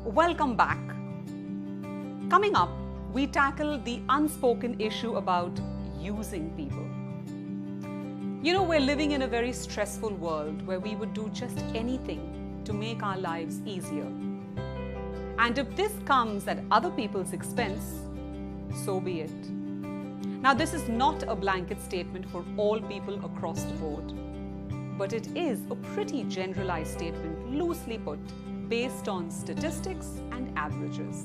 Welcome back. Coming up, we tackle the unspoken issue about using people. You know, we're living in a very stressful world where we would do just anything to make our lives easier. And if this comes at other people's expense, so be it. Now, this is not a blanket statement for all people across the board, but it is a pretty generalized statement, loosely put, based on statistics and averages.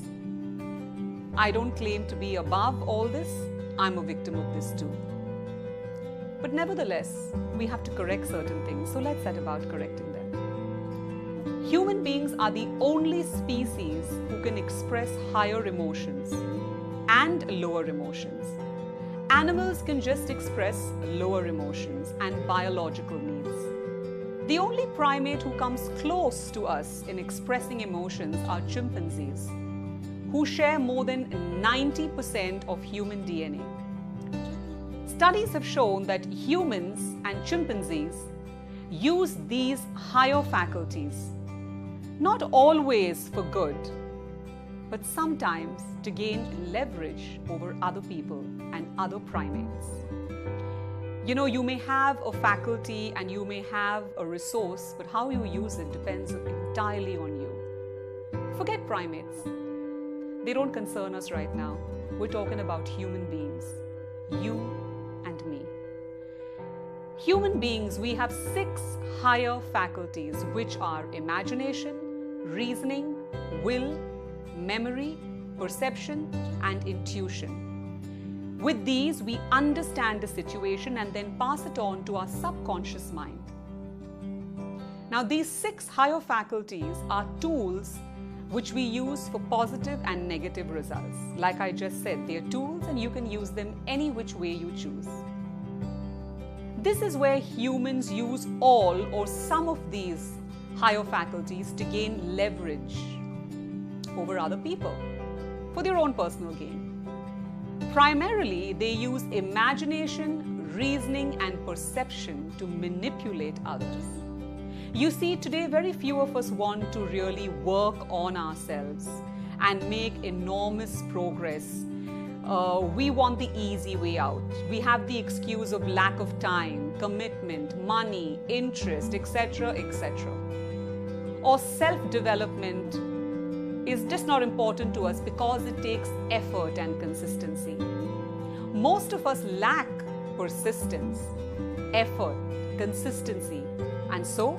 I don't claim to be above all this. I'm a victim of this too. But nevertheless, we have to correct certain things, so let's set about correcting them. Human beings are the only species who can express higher emotions and lower emotions. Animals can just express lower emotions and biological needs. The only primate who comes close to us in expressing emotions are chimpanzees, who share more than 90% of human DNA. Studies have shown that humans and chimpanzees use these higher faculties, not always for good, but sometimes to gain leverage over other people and other primates. You know, you may have a faculty and you may have a resource, but how you use it depends entirely on you. Forget primates. They don't concern us right now. We're talking about human beings, you and me. Human beings, we have 6 higher faculties, which are imagination, reasoning, will, memory, perception, and intuition. With these, we understand the situation and then pass it on to our subconscious mind. Now, these 6 higher faculties are tools which we use for positive and negative results. Like I just said, they are tools and you can use them any which way you choose. This is where humans use all or some of these higher faculties to gain leverage over other people for their own personal gain. Primarily, they use imagination, reasoning, and perception to manipulate others. You see, today very few of us want to really work on ourselves and make enormous progress. We want the easy way out. We have the excuse of lack of time, commitment, money, interest, etc., etc. Or self-development is just not important to us because it takes effort and consistency. Most of us lack persistence, effort, consistency, and so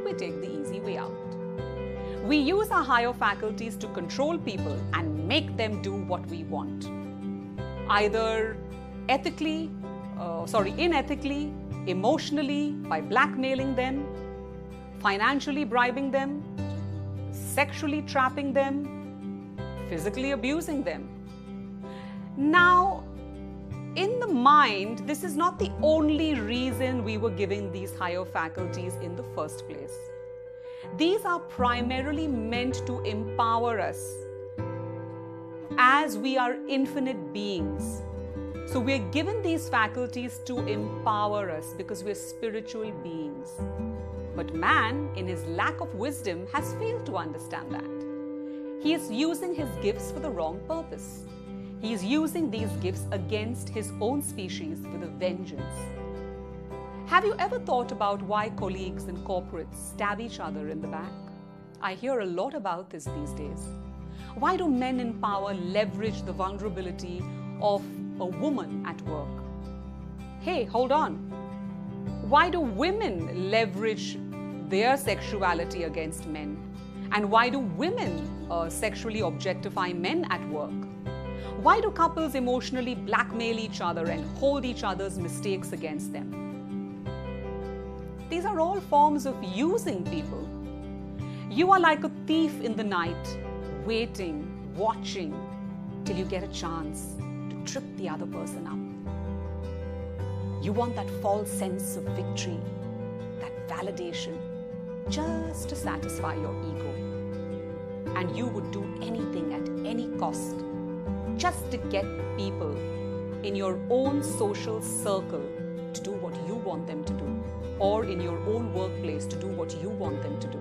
we take the easy way out. We use our higher faculties to control people and make them do what we want. Either unethically, emotionally, by blackmailing them, financially bribing them, sexually trapping them, physically abusing them. Now, in the mind, this is not the only reason we were given these higher faculties in the first place. These are primarily meant to empower us, as we are infinite beings. So we're given these faculties to empower us because we're spiritual beings. But man, in his lack of wisdom, has failed to understand that. He is using his gifts for the wrong purpose. He is using these gifts against his own species with a vengeance. Have you ever thought about why colleagues and corporates stab each other in the back? I hear a lot about this these days. Why do men in power leverage the vulnerability of a woman at work? Hey, hold on. Why do women leverage their sexuality against men? And why do women sexually objectify men at work? Why do couples emotionally blackmail each other and hold each other's mistakes against them? These are all forms of using people. You are like a thief in the night, waiting, watching, till you get a chance to trip the other person up. You want that false sense of victory, that validation, just to satisfy your ego. And you would do anything at any cost just to get people in your own social circle to do what you want them to do, or in your own workplace to do what you want them to do.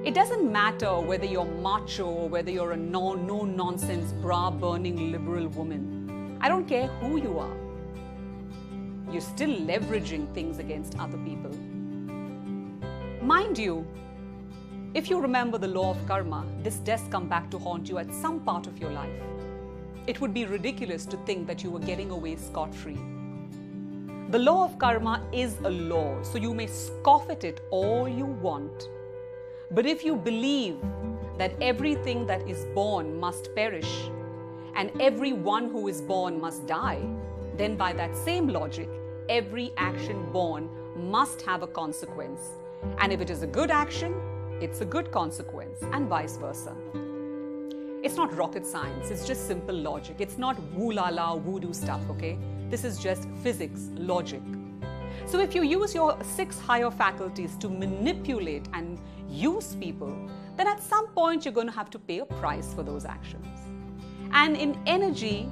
It doesn't matter whether you're macho or whether you're a no-nonsense, bra-burning liberal woman. I don't care who you are. You're still leveraging things against other people. Mind you, if you remember the law of karma, this does come back to haunt you at some part of your life. It would be ridiculous to think that you were getting away scot-free. The law of karma is a law, so you may scoff at it all you want. But if you believe that everything that is born must perish and everyone who is born must die, then by that same logic, every action born must have a consequence. And if it is a good action, it's a good consequence, and vice versa. It's not rocket science, it's just simple logic. It's not woo-la-la, voodoo stuff, okay? This is just physics, logic. So if you use your 6 higher faculties to manipulate and use people, then at some point you're going to have to pay a price for those actions. And in energy,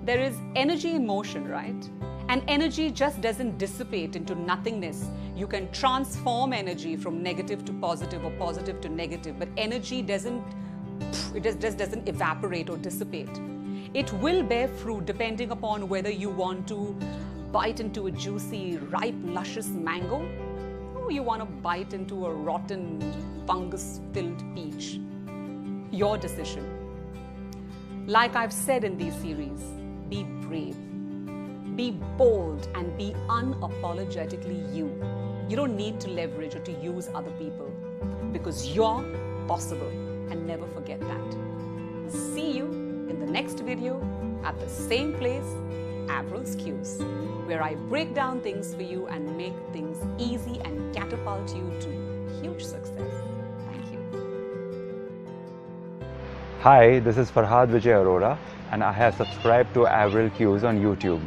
there is energy in motion, right? And energy just doesn't dissipate into nothingness. You can transform energy from negative to positive or positive to negative, but energy doesn't, it just doesn't evaporate or dissipate. It will bear fruit depending upon whether you want to bite into a juicy, ripe, luscious mango, or you want to bite into a rotten, fungus-filled peach. Your decision. Like I've said in these series, be brave, be bold, and be unapologetically you. You don't need to leverage or to use other people because you're possible, and never forget that. See you in the next video at the same place, Avrils Qs, where I break down things for you and make things easy and catapult you to huge success. Thank you. Hi, this is Farhad Arora, and I have subscribed to Avrils Qs on YouTube.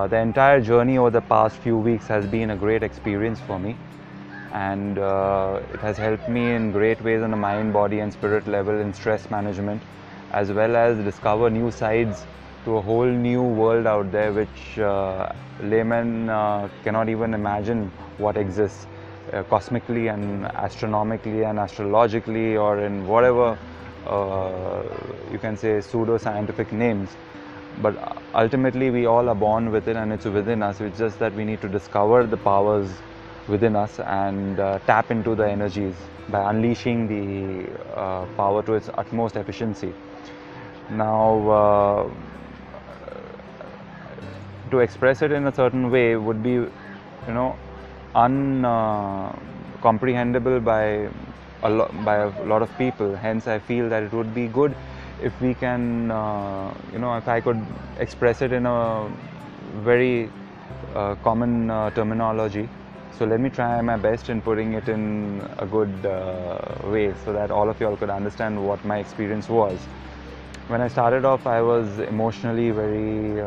The entire journey over the past few weeks has been a great experience for me, and it has helped me in great ways on a mind, body and spirit level in stress management, as well as discover new sides to a whole new world out there which laymen cannot even imagine what exists cosmically and astronomically and astrologically, or in whatever you can say pseudo-scientific names. But ultimately we all are born with it, and it's within us. It's just that we need to discover the powers within us and tap into the energies by unleashing the power to its utmost efficiency. Now, to express it in a certain way would be, uncomprehendable by a lot of people. Hence, I feel that it would be good if we can, if I could express it in a very common terminology. So let me try my best in putting it in a good way so that all of you all could understand what my experience was. When I started off, I was emotionally very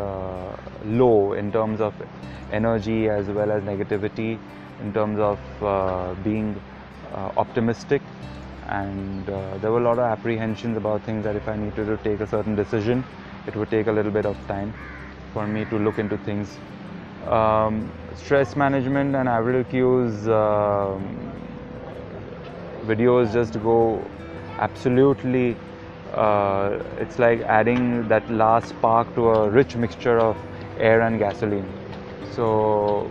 low in terms of energy as well as negativity, in terms of being optimistic, and there were a lot of apprehensions about things that if I needed to take a certain decision, it would take a little bit of time for me to look into things. Stress management and Avrils Qs videos just go absolutely, it's like adding that last spark to a rich mixture of air and gasoline. So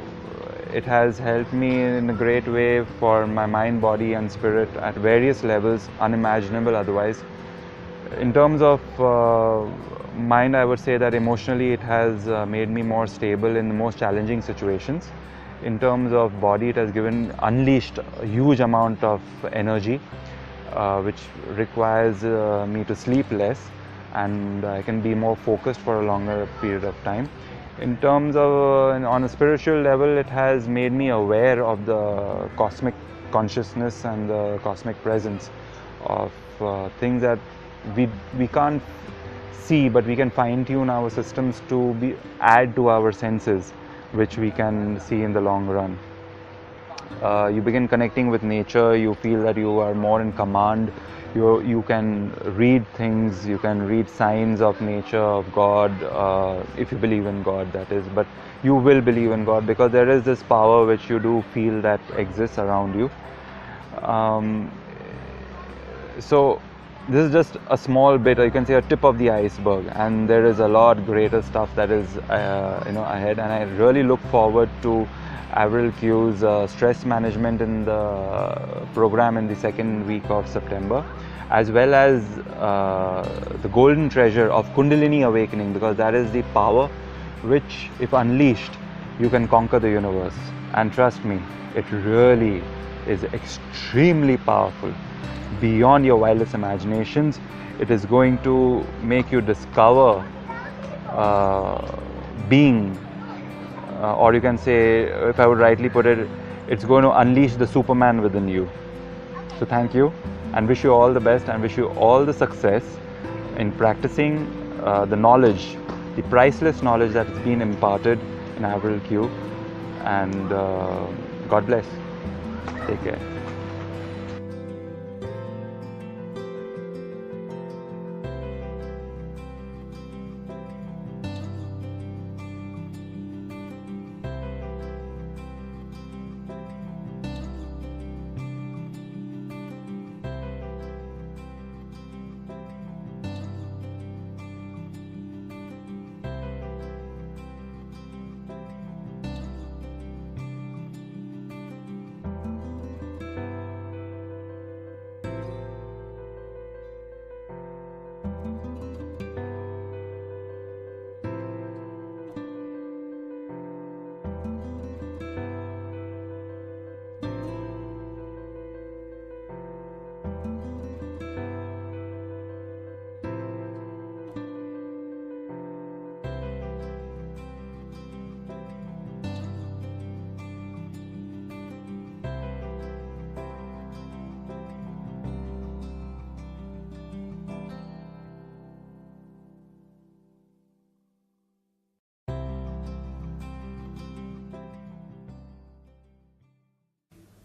it has helped me in a great way for my mind, body and spirit at various levels, unimaginable otherwise. In terms of mind, I would say that emotionally it has made me more stable in the most challenging situations. In terms of body, it has unleashed a huge amount of energy, which requires me to sleep less, and I can be more focused for a longer period of time. In terms of, on a spiritual level, it has made me aware of the cosmic consciousness and the cosmic presence of things that we can't see, but we can fine-tune our systems to add to our senses, which we can see in the long run. You begin connecting with nature, you feel that you are more in command, you can read things, you can read signs of nature, of God, if you believe in God, that is, but you will believe in God because there is this power which you do feel that exists around you. Um, so this is just a small bit, or you can say a tip of the iceberg, and there is a lot greater stuff that is ahead, and I really look forward to Avrils Qs stress management in the program in the second week of September, as well as the golden treasure of Kundalini awakening, because that is the power which, if unleashed, you can conquer the universe. And trust me, it really is extremely powerful, beyond your wildest imaginations. It is going to make you discover being, or you can say, if I would rightly put it, it's going to unleash the Superman within you. So thank you, and wish you all the best, and wish you all the success in practicing the knowledge, the priceless knowledge that has been imparted in Avrils Q. And God bless. Take care.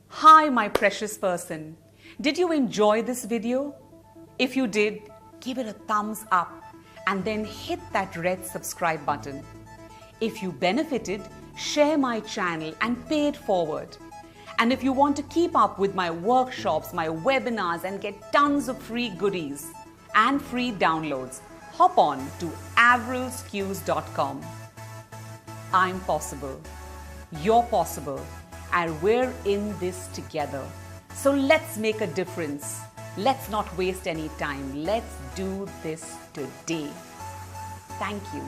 Hi, my precious person. Did you enjoy this video? If you did, give it a thumbs up and then hit that red subscribe button. If you benefited, share my channel and pay it forward. And if you want to keep up with my workshops, my webinars, and get tons of free goodies and free downloads, hop on to avrilsqs.com. I'm possible. You're possible. And we're in this together. So let's make a difference. Let's not waste any time. Let's do this today. Thank you.